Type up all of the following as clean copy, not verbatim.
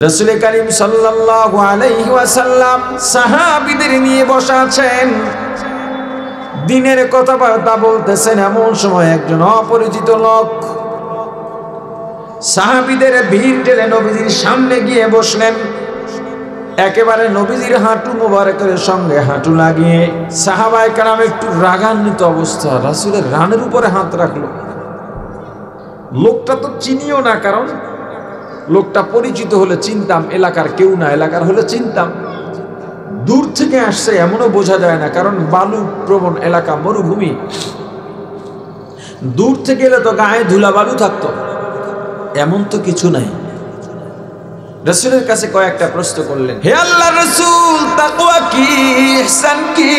রাসূল করিম সাল্লাল্লাহু আলাইহি ওয়াসাল্লাম সাহাবীদের নিয়ে বসা আছেন, দিনের কথাবার্তা বলতেছেন। এমন সময় একজন অপরিচিত লোক সাহাবীদের ভিড় ঠেলে নবীজির সামনে গিয়ে বসলেন। একেবারে নবীজির হাঁটু মোবারকের সঙ্গে হাঁটু লাগিয়ে সাহাবায়ে কেরাম একটু রাগান্বিত অবস্থা, রাসূলের রানের উপরে হাত রাখলো। লোকটা তো চিনিও না, কারণ লোকটা পরিচিত হলে চিনতাম, এলাকার কেউ না, এলাকার হলে চিনতাম। দূর থেকে আসছে এমনও বোঝা যায় না, কারণ বালু প্রবণ এলাকা, মরুভূমি। দূর থেকে এলে তো গায়ে ধুলা বালু থাকতো, এমন তো কিছু নাই। রাসূলের কাছে কয়েকটা প্রশ্ন করলেন, হে আল্লাহর রাসূল, তাকওয়া কি, ইহসান কি?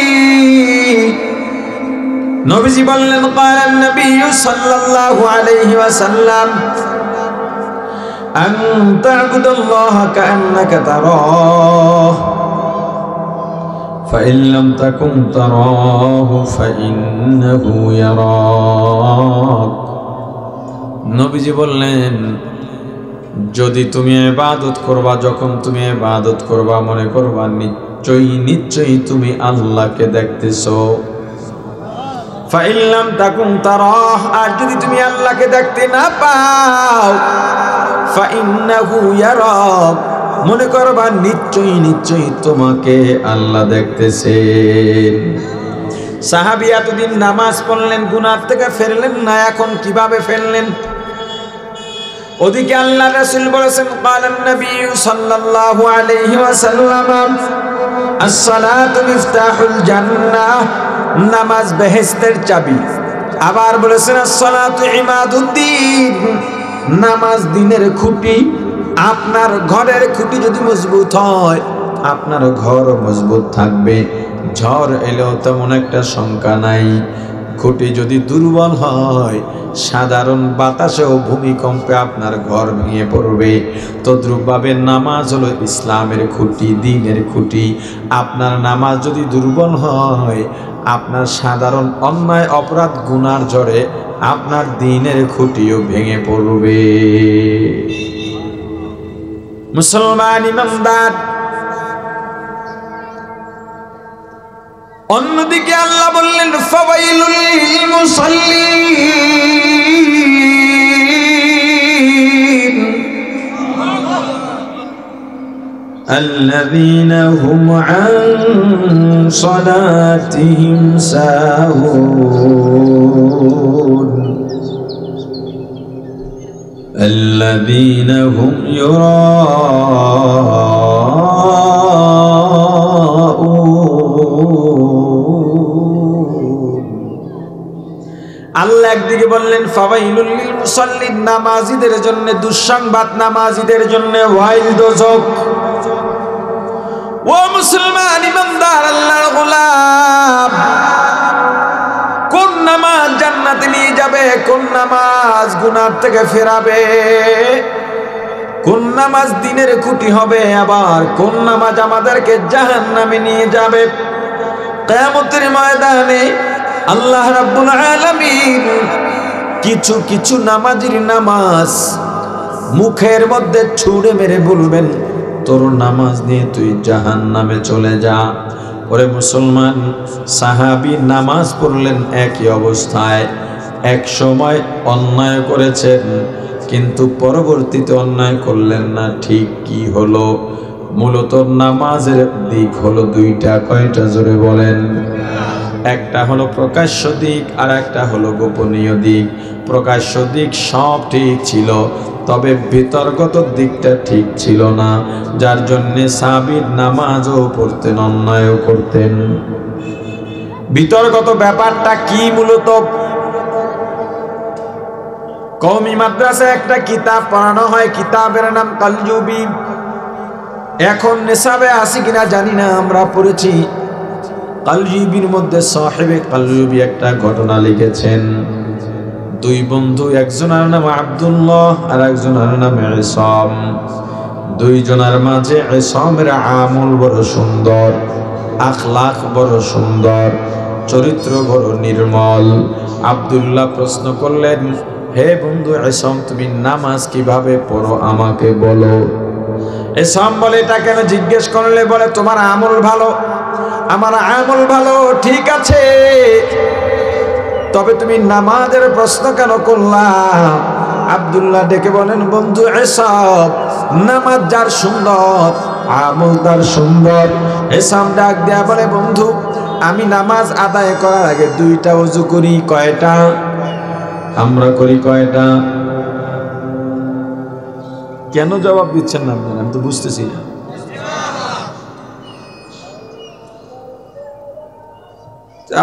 নবীজি বললেন, ক্বালান নবী সাল্লাল্লাহু আলাইহি ওয়াসাল্লাম, আন তা'বুদাল্লাহা কাআন্নাকা তারাহু ফাইন লাম তাকুন তারাহু ফাইন্নাহু ইয়ারাক। নবীজি বললেন, যদি তুমি ইবাদত করবা, যখন তুমি ইবাদত করবা, মনে করবা নিশ্চয়ই তুমি আল্লাহকে দেখতেছো। ফাইন লাম তাকুন তারাহ, আর যদি তুমি আল্লাহকে দেখতে না পাও, ফাইন্নাহু ইয়ারাক, মনে করবা নিশ্চয়ই তোমাকে আল্লাহ দেখতেছেন। সাহাবী এতদিন নামাজ পড়লেন, গুনাহ থেকে ফিরলেন না, এখন কিভাবে ফিরলেন? ওদিকে আল্লাহ রাসূল বলেছেন, ক্বালান নবী সাল্লাল্লাহু আলাইহি ওয়াসাল্লাম, আস-সালাতু মিফতাহুল জান্নাহ, নামাজ বেহেশতের চাবি। আবার বলেছেন, আস-সালাতু ইমাদুদ্দিন, নামাজ দিনের খুঁটি। আপনার ঘরের খুঁটি যদি মজবুত হয়, আপনার ঘর মজবুত থাকবে, ঝড় এলেও তেমন একটা শঙ্কা নাই। খুঁটি যদি দুর্বল হয়, সাধারণ বাতাসেও ভূমিকম্পে আপনার ঘর ভেঙে পড়বে। তদ্রূপভাবে নামাজ হলো ইসলামের খুঁটি, দ্বীনের খুঁটি। আপনার নামাজ যদি দুর্বল হয়, আপনার সাধারণ অন্যায় অপরাধ গুনার ঝড়ে আপনার দ্বীনের খুঁটিও ভেঙে পড়বে। মুসলমান ইমানদার, অন্যদিকে আল্লাহ বললেন, ফাওয়াইলুল লিল মুসাল্লিন আল্লাযীনা হুম আন সালাতিহিম সাহুন আল্লাযীনা হুম আল্লাহ একদিকে বললেন ফাওয়াইলুল লিল মুসাল্লিন, নামাজীদের জন্য দুঃসংবাদ, নামাজীদের জন্য ওয়াইল দোজখ। ও মুসলমান ইমানদার, আল্লাহর গোলাম, কোন নামাজ জান্নাতে নিয়ে যাবে, কোন নামাজ গুনাহ থেকে ফেরাবে, কোন নামাজ দ্বীনের খুঁটি হবে, আবার কোন নামাজ আমাদেরকে জাহান্নামে নিয়ে যাবে? কিয়ামতের ময়দানে আল্লাহ রাব্বুল আলামিন কিছু নামাজির নামাজ মুখের মধ্যে ছুঁড়ে মেরে বলবেন, তোর নামাজ নিয়ে তুই জাহান্নামে চলে যা। ওরে মুসলমান, সাহাবী নামাজ পড়লেন একই অবস্থায়, এক সময় অন্যায় করেছেন, কিন্তু পরবর্তীতে অন্যায় করলেন না। ঠিক কি হলো? মূলত নামাজের দিক হলো দুইটা। কয়টা? জোরে বলেন। একটা হলো প্রকাশ্য দিক, আর একটা হলো গোপনীয় দিক। প্রকাশ্য দিক সব ঠিক ছিল, তবে বিতর্কত দিকটা ঠিক ছিল না, যার জন্যে সাহাবীর নামাজও পড়তেন, অন্যায়ও করতেন। বিতর্কত ব্যাপারটা কি? মূলত কওমি মাদ্রাসায় একটা কিতাব পড়ানো হয়, কিতাবের নাম কালজুবি। এখন নিসাবে আছে কিনা জানি না, আমরা পড়েছি। কালজুবির মধ্যে সাহেবে কালজুবি একটা ঘটনা লিখেছেন। দুই বন্ধু, একজনের নাম আব্দুল্লাহ আর একজনের নাম ইসাম। দুইজনের মাঝে ইসামের আমল বড় সুন্দর, আখলাক বড় সুন্দর, চরিত্র বড় নির্মল। আব্দুল্লাহ প্রশ্ন করলেন, হে বন্ধু ইসাম, তুমি নামাজ কিভাবে পড়ো আমাকে বলো। এসাম বলে এটা কেন জিজ্ঞেস করলে বলে তোমার আমল ভালো, আমার আমল ভালো, ঠিক আছে, তবে তুমি নামাজের প্রশ্ন কেন করলা? আব্দুল্লাহ ডেকে বলেন, বন্ধু এসব নামাজ যার সুন্দর, আমল তার সুন্দর। এসাম ডাক দেয়া বলে, বন্ধু আমি নামাজ আদায় করার আগে 2টা ওযু করি। কয়টা? আমরা করি কয়টা? কেন জবাব দিচ্ছেন না আপনারা? আমি তো বুঝতেছি না।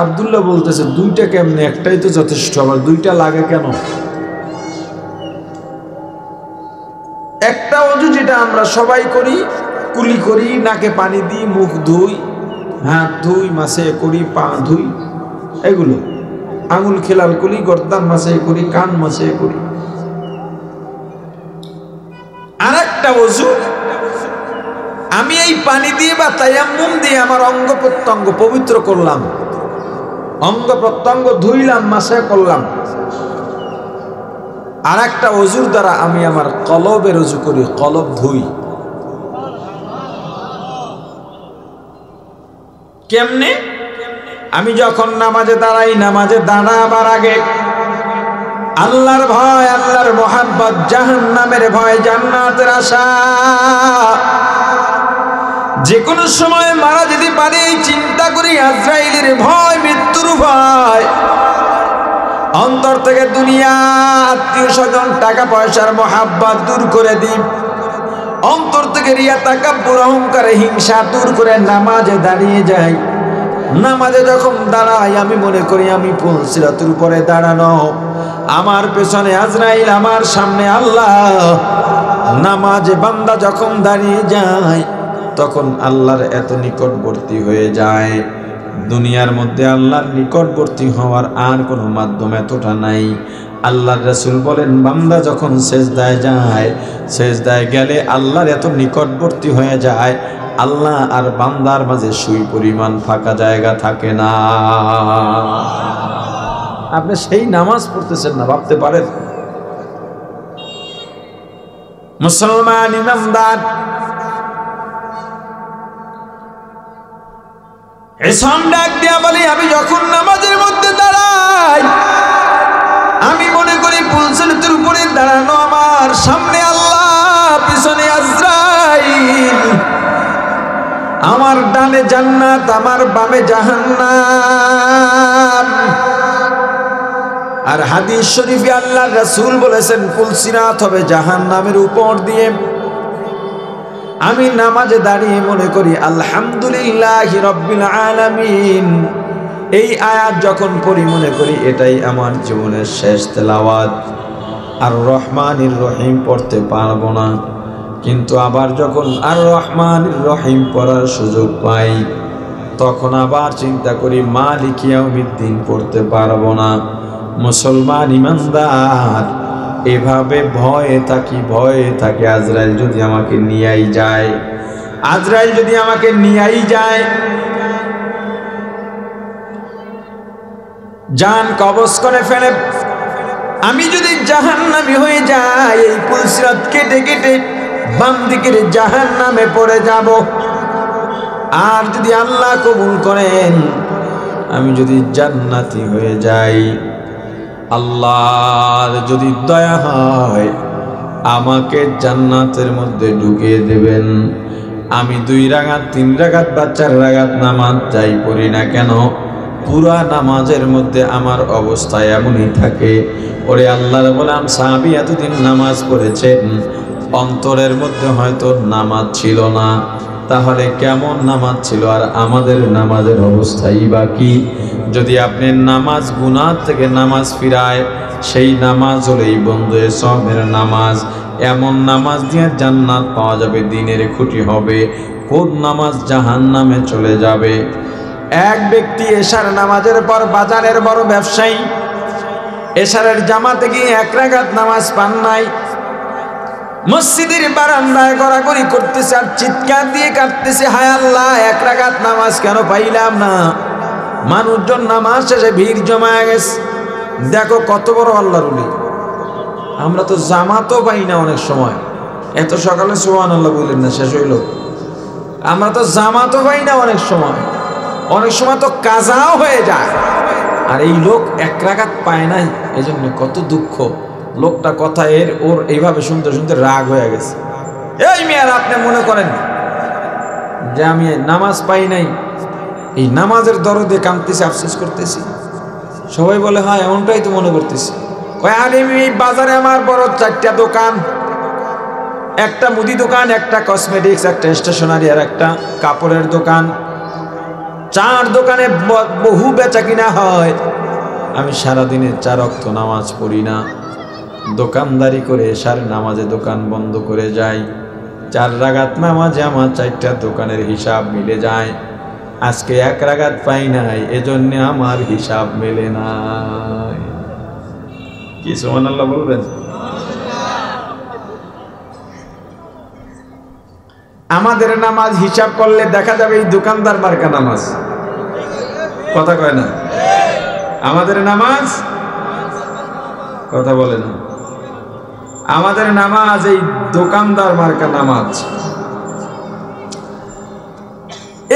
আব্দুল্লাহ বলতেছে 2টা কেমনে? একটাই তো যথেষ্ট, আবার 2টা লাগে কেন? একটা ওযু যেটা আমরা সবাই করি, কুলি করি, নাকে পানি দিই, মুখ ধুই, হাত ধুই, মাসে করি, পা ধুই, এগুলো আঙুল খেলাল করি, গর্দান মাসে করি, কান মাসে করি। আর একটা ওযু আমি এই পানি দিয়ে বা তায়াম্মুম দিয়ে আমার অঙ্গ প্রত্যঙ্গ পবিত্র করলাম, অঙ্গ প্রত্যঙ্গ ধুইলাম, মাসে করলাম। আর একটা ওযুর দ্বারা আমি আমার কলবের ওযু করি, কলব ধুই। কেমনে? আমি যখন নামাজে দাঁড়াই, নামাজে দাঁড়াবার আগে আল্লাহর ভয়, আল্লাহর মোহাব্বত, জাহান্নামের ভয়, জান্নাতের আশা, যে কোনো সময় মারা যেতে পারে এই চিন্তা করি, আজরাইলের ভয়, মৃত্যুর ভয়, অন্তর থেকে দুনিয়া, আত্মীয় স্বজন, টাকা পয়সার মোহাব্বত দূর করে দিই, অন্তর থেকে রিয়া, তাকাব্বুর, অহংকার, হিংসা দূর করে নামাজে দাঁড়িয়ে যাই। নামাজে যখন দাঁড়াই আমি মনে করি আমি পুলসিরাতের উপরে দাঁড়ানো, আমার পেছনে আজরাইল, আমার সামনে আল্লাহ। নামাজে বান্দা যখন দাঁড়িয়ে যায় তখন আল্লাহর এত নিকটবর্তী হয়ে যায়, দুনিয়ার মধ্যে আল্লাহর নিকটবর্তী হওয়ার আর কোনো মাধ্যম এতটা নাই। আল্লাহর রাসূল বলেন, বান্দা যখন সেজদায় যায়, সেজদায় গেলে আল্লাহর এত নিকটবর্তী হয়ে যায়, আল্লাহ আর বান্দার মাঝে সুই পরিমাণ ফাঁকা জায়গা থাকে না। আপনি সেই নামাজ পড়তেছেন না, ভাবতে পারেন? মুসলমান ইমানদার এসাম ডাক দিয়া বলি, আমি যখন নামাজের মধ্যে দাঁড়াই আমি মনে করি পুলসিরাতের উপরে দাঁড়ানো, আমার সামনে আল্লাহ, পিছনে আজরাইল, আমার ডানে জান্নাত, আমার বামে জাহান্নাম। আর হাদিস শরীফে আল্লাহর রাসূল বলেছেন পুলসিরাত হবে জাহান্নামের উপর দিয়ে। আমি নামাজে দাঁড়িয়ে মনে করি আলহামদুলিল্লাহি রাব্বিল আলামিন, এই আয়াত যখন পড়ি মনে করি এটাই আমার জীবনের শেষ তেলাওয়াত, আর রহমানির রহিম পড়তে পারবো না। কিন্তু আবার যখন আর রহমানির রহিম পড়ার সুযোগ পাই তখন আবার চিন্তা করি মালিক ইয়াউমিদ্দিন পড়তে পারবো না। মুসলমান ইমানদার এভাবে ভয়ে থাকি আজরাইল যদি আমাকে নিয়েই যায়, আজরাইল যদি আমাকে নিয়েই যায়, জান কবজ করে ফেলে, আমি যদি জাহান্নামী হয়ে যাই, এই পুলসিরাত কেটে কেটে বাম দিকের জাহান্নামে পড়ে যাব। আর যদি আল্লাহ কবুল করেন আমি যদি জান্নাতি হয়ে যাই, আল্লাহর যদি দয়া হয় আমাকে জান্নাতের মধ্যে ঢুকিয়ে দেবেন। আমি 2 রাকাত 3 রাকাত বা 4 রাকাত নামাজ যাই পড়ি না কেন, পুরা নামাজের মধ্যে আমার অবস্থা এমনই থাকে। ওরে আল্লাহর গোলাম, সাহাবী এতদিন নামাজ পড়েছেন, অন্তরের মধ্যে হয়তো নামাজ ছিল না, তাহলে কেমন নামাজ ছিল আর আমাদের নামাজের অবস্থাই বা কি? যদি আপনি নামাজ গুনাহ থেকে নামাজ ফিরায়, সেই নামাজ হলেই বন্ধু এসবের নামাজ। এমন নামাজ দিয়ে জান্নাত পাওয়া যাবে, দিনের খুঁটি হবে। কোন নামাজ জাহান্নামে চলে যাবে। এক ব্যক্তি এশার নামাজের পর বাজারের বড় ব্যবসায়ী, এশারের জামাতে গিয়ে 1 রাকাত নামাজ পান নাই, মসজিদের বারান্দায় গড়াগড়ি করতেছে আর চিৎকার দিয়ে কাটতেছে, হায় আল্লাহ 1 রাকাত নামাজ কেন পাইলাম না। মানুষজন নামাজ শেষে ভিড় জমায় গেছে। দেখো কত বড় আল্লাহর ওলি। আমরা তো জামাতও পাই না অনেক সময়, এত সকালে সুবহানাল্লাহ বললেন না, শেষ হইল। আমরা তো জামাতও পাই না, অনেক সময় তো কাজাও হয়ে যায়, আর এই লোক এক রাকাত পায় নাই। এই জন্য কত দুঃখ। লোকটা কথা ওর এইভাবে শুনতে শুনতে রাগ হয়ে গেছে। এই মেয়ার, আপনি মনে করেন যে আমি নামাজ পাই নাই, এই নামাজের দরদে কাঁদতেছি, আফসোস করতেছি? সবাই বলে হ্যাঁ এমনটাই তো মনে করতেছি। আরে এই বাজারে আমার বড় 4টা দোকান, একটা মুদি দোকান, একটা কসমেটিক্স, একটা স্টেশনারি, আর একটা কাপড়ের দোকান। 4 দোকানে বহু বেচা কিনা হয়। আমি সারাদিনে 4 ওয়াক্ত নামাজ পড়ি না, দোকানদারি করে সারে নামাজে দোকান বন্ধ করে যাই। 4 রাকাত নামাজে আমার 4টা দোকানের হিসাব মিলে যায়। আজকে 1 রাকাত পাই নাই, এজন্য আমার হিসাব মেলে নাই। কি সুবহানাল্লাহ বলবেন? আমাদের নামাজ হিসাব করলে দেখা যাবে এই দোকানদার মার্কা নামাজ। কথা কয় না? আমাদের নামাজ, কথা বলে না, আমাদের নামাজ এই দোকানদার মার্কা নামাজ।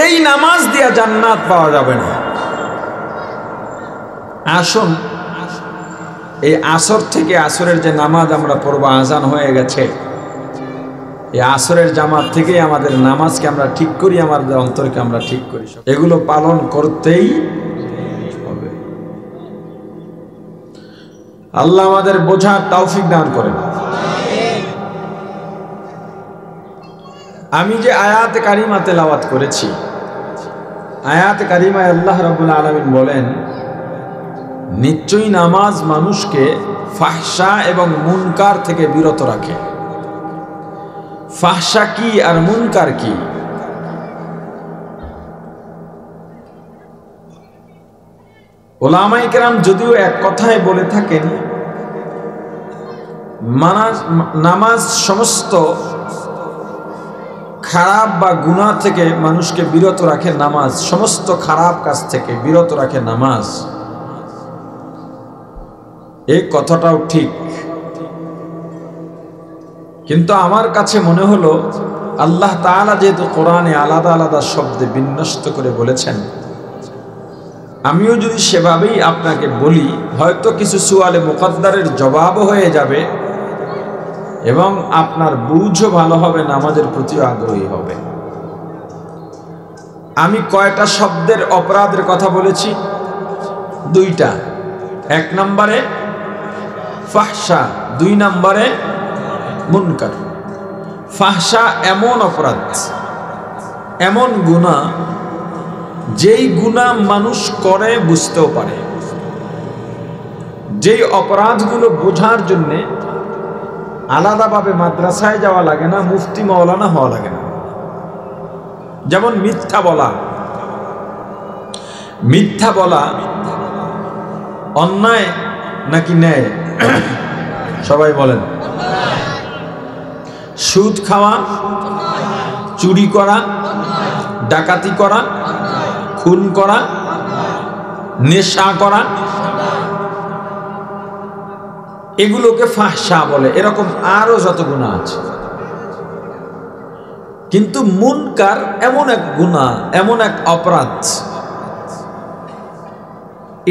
এই নামাজ দিয়া জান্নাত পাওয়া যাবে না। আসুন, এই আসর থেকে, আসরের যে নামাজ আমরা পড়ব, আজান হয়ে গেছে, এই আসরের জামাত থেকে আমাদের নামাজকে আমরা ঠিক করি, আমাদের অন্তরকে আমরা ঠিক করি। এগুলো পালন করতেই হবে। আল্লাহ আমাদের বোঝার তৌফিক দান করেন। আমি যে আয়াত কারিমা তেলাওয়াত করেছি, আয়াত কারিমায় আল্লাহ রাব্বুল আলামিন বলেন, নিশ্চয়ই নামাজ মানুষকে ফাহশা এবং মুনকার থেকে বিরত রাখে। ফাহশা কি আর মুনকার কি? উলামায়ে কেরাম যদিও এক কথায় বলে থাকেন, নামাজ সমস্ত খারাপ বা গুনাহ থেকে মানুষকে বিরত রাখে। নামাজ সমস্ত খারাপ কাজ থেকে বিরত রাখে নামাজ। এই কথাটাও ঠিক, কিন্তু আমার কাছে মনে হলো আল্লাহ তাআলা যেহেতু কোরআনে আলাদা আলাদা শব্দে বিন্যস্ত করে বলেছেন, আমিও যদি সেভাবেই আপনাকে বলি, হয়তো কিছু সুয়ালে মুকদ্দারের জবাবও হয়ে যাবে এবং আপনার বুঝও ভালো হবে, নামাজের প্রতিও আগ্রহী হবে। আমি কয়টা শব্দের অপরাধের কথা বলেছি? 2টা। 1 নম্বরে ফাহশা, 2 নম্বরে মুনকার। ফাহশা এমন অপরাধ, এমন গুনাহ, যেই গুনাহ মানুষ করে বুঝতেও পারে। যেই অপরাধগুলো বোঝার জন্য আলাদাভাবে মাদ্রাসায় যাওয়া লাগে না, মুফতি মাওলানা হওয়া লাগে না। যেমন মিথ্যা বলা। মিথ্যা বলা অন্যায় নাকি ন্যায়? সবাই বলেন। সুদ খাওয়া, চুরি করা, ডাকাতি করা, খুন করা, নেশা করা, এগুলোকে ফাহশা বলে। এরকম আরো যত গুনাহ আছে। কিন্তু মুনকার এমন এক গুনাহ, এমন এক অপরাধ,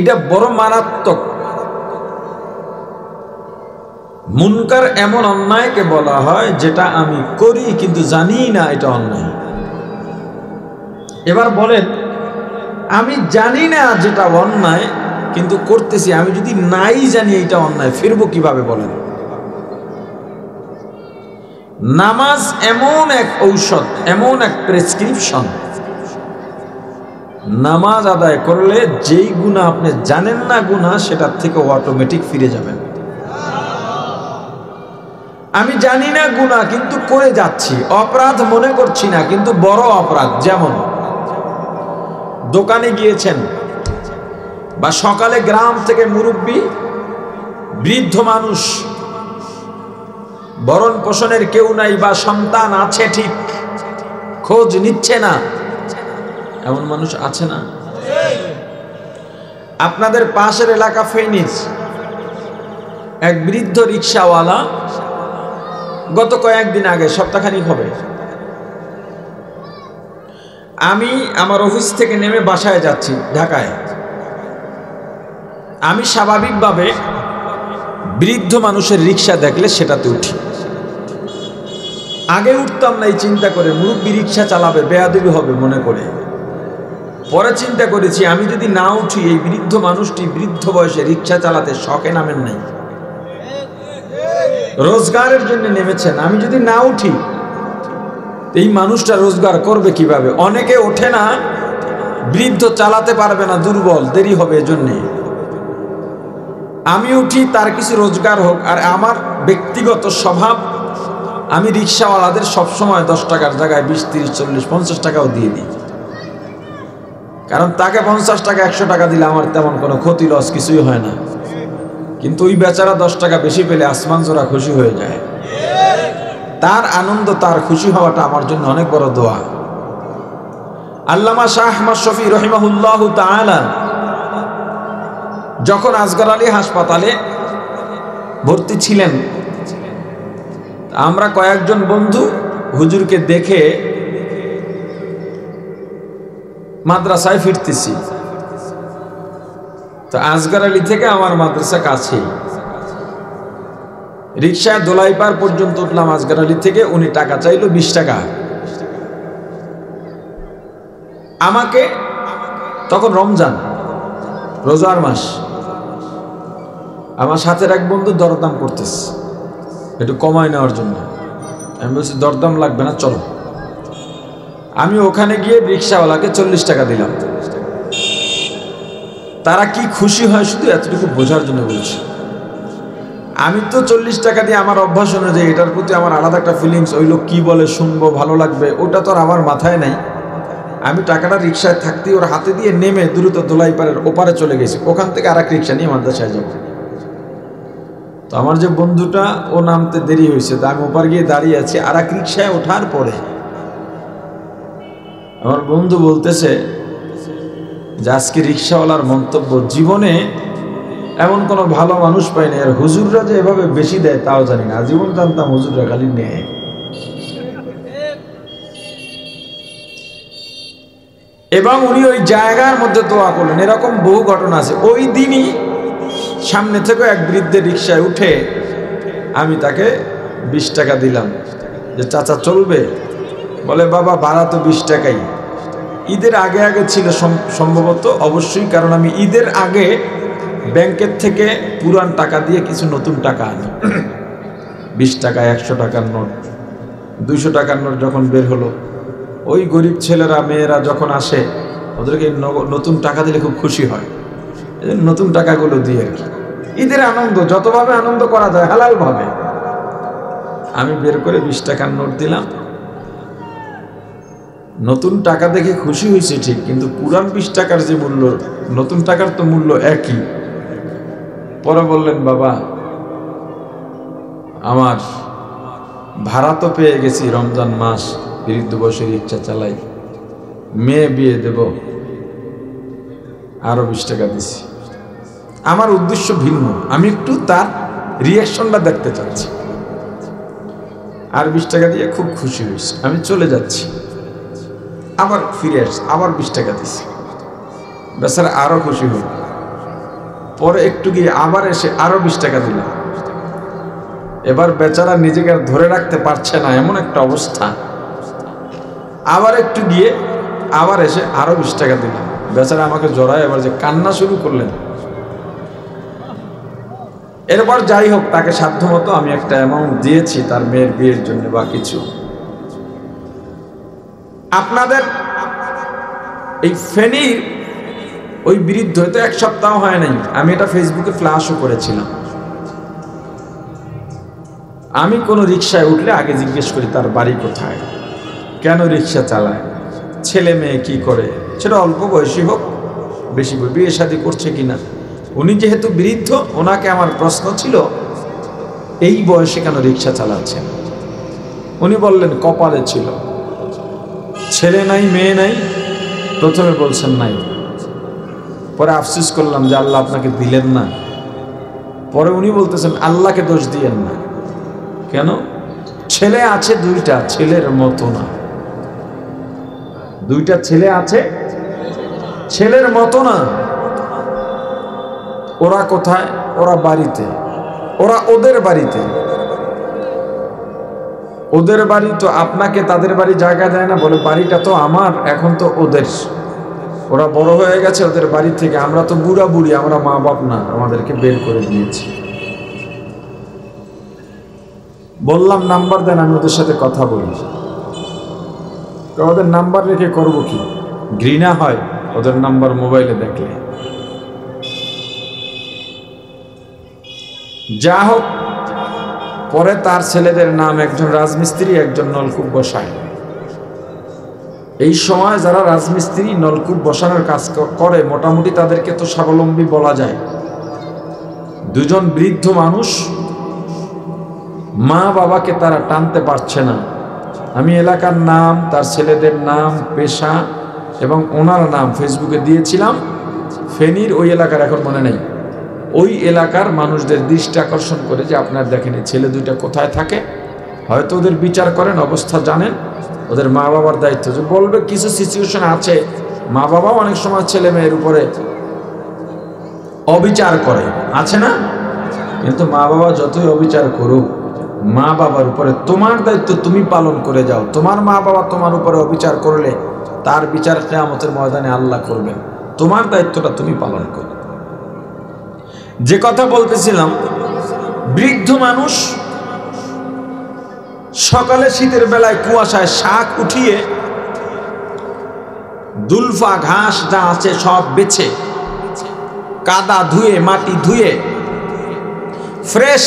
এটা বড় মারাত্মক। মুনকার এমন অন্যায়কে বলা হয় যেটা আমি করি কিন্তু জানি না এটা অন্যায়। এবার বলেন, আমি জানি না যেটা অন্যায় কিন্তু করতেছি, আমি যদি নাই জানি এটা অন্যায়, ফিরবো কিভাবে বলেন? নামাজ এমন এক ঔষধ, এমন এক প্রেসক্রিপশন, নামাজ আদায় করলে যেই গুনাহ আপনি জানেন না গুনাহ, সেটার থেকে অটোমেটিক ফিরে যাবেন। আমি জানি না গুনাহ কিন্তু করে যাচ্ছি, অপরাধ মনে করছি না কিন্তু বড় অপরাধ। যেমন দোকানে গিয়েছেন, বা সকালে গ্রাম থেকে মুরব্বী বৃদ্ধ মানুষ, ভরণ পোষণের কেউ নাই, বা সন্তান আছে ঠিক, খোঁজ নিচ্ছে না, এমন মানুষ আছে না? আপনাদের পাশের এলাকা ফেনীর এক বৃদ্ধ রিকশাওয়ালা গত কয়েকদিন আগে, সপ্তাহখানিক হবে, আমি আমার অফিস থেকে নেমে বাসায় যাচ্ছি ঢাকায়। আমি স্বাভাবিকভাবে বৃদ্ধ মানুষের রিক্সা দেখলে সেটাতে উঠি। আগে উঠতাম না এই চিন্তা করে, মুরব্বী রিক্সা চালাবে, বেয়াদবি হবে মনে করে। পরে চিন্তা করেছি আমি যদি না উঠি, এই বৃদ্ধ মানুষটি বৃদ্ধ বয়সে রিক্সা চালাতে শখে নামেন নাই, রোজগারের জন্য নেমেছেন। আমি যদি না উঠি, এই মানুষটা রোজগার করবে কিভাবে? অনেকে ওঠে না, বৃদ্ধ চালাতে পারবে না, দুর্বল, দেরি হবে এজন্যে। আমি উঠি, তার কিছু রোজগার হোক। আর আমার ব্যক্তিগত স্বভাব, আমি রিক্সাওয়ালাদের সবসময় 10 টাকার জায়গায় 20, 30, 40, 50 টাকাও দিয়ে দিই। কারণ তাকে 50 টাকা 100 টাকা দিলে আমার তেমন কোনো ক্ষতি, লস কিছুই হয় না। কিন্তু ওই বেচারা 10 টাকা বেশি পেলে আসমান জোড়া খুশি হয়ে যায়। তার আনন্দ, তার খুশি হওয়াটা আমার জন্য অনেক বড় দোয়া। আল্লামা শাহ আহমদ শফি রহিমাহুল্লাহ তাআলা যখন আসগর আলী হাসপাতালে ভর্তি ছিলেন, আমরা কয়েকজন বন্ধু হুজুরকে দেখে মাদ্রাসায় ফিরতেছি। তো আসগর আলী থেকে আমার মাদ্রাসা কাছেই, রিক্সায় দোলাইপার পর্যন্ত উঠলাম আসগর আলী থেকে। উনি টাকা চাইলো 20 টাকা। আমাকে তখন রমজান, রোজার মাস, আমার সাথের এক বন্ধু দরদাম করতেছে একটু কমায় নেওয়ার জন্য। আমি বলছি দরদাম লাগবে না, চলো। আমি ওখানে গিয়ে রিক্সাওয়ালাকে 40 টাকা দিলাম। তারা কি খুশি হয় শুধু এতটুকু বোঝার জন্য বলছি। আমি তো 40 টাকা দিয়ে, আমার অভ্যাস অনুযায়ী এটার প্রতি আমার আলাদা একটা ফিলিংস, ওই লোক কি বলে শুনবো, ভালো লাগবে, ওটা তো আর আমার মাথায় নাই। আমি টাকাটা রিক্সায় থাকতেই ওর হাতে দিয়ে নেমে দ্রুত দোলাইপাড়ের ওপারে চলে গেছি। ওখান থেকে আর এক রিক্সা নিয়ে মাদ্রাসায় যাব। তো আমার যে বন্ধুটা, ও নামতে দেরি হয়েছে, তো আমি ওপার গিয়ে দাঁড়িয়ে আছি। আর এক রিক্সায় ওঠার পরে আমার বন্ধু বলতেছে যে আজকে রিক্সাওয়ালার মন্তব্য, জীবনে এমন কোনো ভালো মানুষ পাইনি। আর হুজুররা যে এভাবে বেশি দেয় তাও জানি না, জীবন জানতাম হুজুররা খালি নেয়। এবং উনি ওই জায়গার মধ্যে দোয়া করলেন। এরকম বহু ঘটনা আছে। ওই দিনই সামনে থেকে এক বৃদ্ধের রিক্সায় উঠে আমি তাকে 20 টাকা দিলাম যে চাচা চলবে? বলে বাবা ভাড়া তো 20 টাকাই। ঈদের আগে আগে ছিল সম্ভবত, অবশ্যই, কারণ আমি ঈদের আগে ব্যাংকের থেকে পুরান টাকা দিয়ে কিছু নতুন টাকা আনি। 20 টাকা, 100 টাকার নোট, 200 টাকার নোট যখন বের হলো, ওই গরিব ছেলেরা মেয়েরা যখন আসে, ওদেরকে নতুন টাকা দিলে খুব খুশি হয়। নতুন টাকাগুলো দিয়ে আর কি ঈদের আনন্দ, যতভাবে আনন্দ করা যায় হালাল ভাবে। আমি বের করে 20 টাকার নোট দিলাম। নতুন টাকা দেখে খুশি হয়েছে ঠিক, কিন্তু পুরান 20 টাকার যে মূল্য, নতুন টাকার তো মূল্য একই। পরে বললেন বাবা আমার ভাড়া তো পেয়ে গেছি, রমজান মাস, বৃদ্ধ বয়সে রিক্সা চালাই, মেয়ে বিয়ে দেব, আরো 20 টাকা দিছি। আমার উদ্দেশ্য ভিন্ন, আমি একটু তার রিয়াকশনটা দেখতে চাচ্ছি। আর 20 টাকা দিয়ে খুব খুশি হয়েছে। আমি চলে যাচ্ছি, আবার ফিরে আসছি, আবার 20 টাকা দিছি। বেচারা আরো খুশি হল। পরে একটু গিয়ে আবার এসে আরো 20 টাকা দিলাম। এবার বেচারা নিজেকে আর ধরে রাখতে পারছে না, এমন একটা অবস্থা। আবার একটু গিয়ে আবার এসে আরো 20 টাকা দিলাম। বেচারা আমাকে জড়ায় এবার যে কান্না শুরু করলেন। এরপর যাই হোক, তাকে সাধ্যমতো আমি একটা অ্যামাউন্ট দিয়েছি তার মেয়ের বিয়ের জন্য বা কিছু। আপনাদের এই ফেনীর ওই বৃদ্ধ, তো 1 সপ্তাহ হয় নাই, আমি এটা ফেসবুকে ফ্ল্যাশও করেছিলাম। আমি কোনো রিক্সায় উঠলে আগে জিজ্ঞেস করি তার বাড়ি কোথায়, কেন রিক্সা চালায়, ছেলে মেয়ে কি করে, সেটা অল্প বয়সী হোক বেশি, বিয়ে শাদী করছে কিনা। উনি যেহেতু বৃদ্ধ, ওনাকে আমার প্রশ্ন ছিল এই বয়সে কেন রিক্সা চালাচ্ছেন। উনি বললেন কপালে ছিল, ছেলে নাই মেয়ে নাই। প্রথমে বলছেন নাই, পরে আফসোস করলাম যে আল্লাহ আপনাকে দিলেন না। পরে উনি বলতেছেন আল্লাহকে দোষ দিয়েন না। কেন? ছেলে আছে দুইটা, ছেলের মতো না। দুইটা ছেলে আছে, ছেলের মতো না। ওরা কোথায়? ওরা বাড়িতে, ওরা ওদের বাড়িতে। ওদের বাড়ি তো আপনাকে তাদের বাড়ি জায়গা দেয় না, বলে বাড়িটা তো আমার, এখন তো ওদের। ওরা বড় হয়ে গেছে ওদের বাড়ি থেকে, আমরা তো বুড়া বুড়ি, আমরা মা বাপ না, আমাদেরকে বের করে দিয়েছে। বললাম নাম্বার দেন, আমি ওদের সাথে কথা বলি। ওদের নাম্বার রেখে করবো কি? ঘৃণা হয় ওদের নাম্বার মোবাইলে দেখলে। যা হোক, পরে তার ছেলেদের নাম, একজন রাজমিস্ত্রি, একজন নলকূপ বসায়। এই সময় যারা রাজমিস্ত্রি নলকূপ বসানোর কাজ করে, মোটামুটি তাদেরকে তো স্বাবলম্বী বলা যায়। দুজন বৃদ্ধ মানুষ, মা বাবাকে তারা টানতে পারছে না। আমি এলাকার নাম, তার ছেলেদের নাম, পেশা এবং ওনার নাম ফেসবুকে দিয়েছিলাম। ফেনীর ওই এলাকার, এখন মনে নেই, ওই এলাকার মানুষদের দৃষ্টি আকর্ষণ করে যে আপনার দেখেন এই ছেলে দুইটা কোথায় থাকে, হয়তো ওদের বিচার করেন, অবস্থা জানেন, ওদের মা বাবার দায়িত্ব। যে বলবে কিছু সিচুয়েশন আছে, মা বাবাও অনেক সময় ছেলে মেয়ের উপরে অবিচার করে, আছে না? কিন্তু মা বাবা যতই অবিচার করুক, মা বাবার উপরে তোমার দায়িত্ব তুমি পালন করে যাও। তোমার মা বাবা তোমার উপরে অবিচার করলে তার বিচার কিয়ামতের ময়দানে আল্লাহ করবেন। তোমার দায়িত্বটা তুমি পালন করো। যে কথা বলতেছিলাম, বৃদ্ধ মানুষ সকালে শীতের বেলায় কুয়াশায় শাক উঠিয়ে, দুলফা ঘাস যা আছে সব বেছে, কাদা ধুয়ে, মাটি ধুয়ে, ফ্রেশ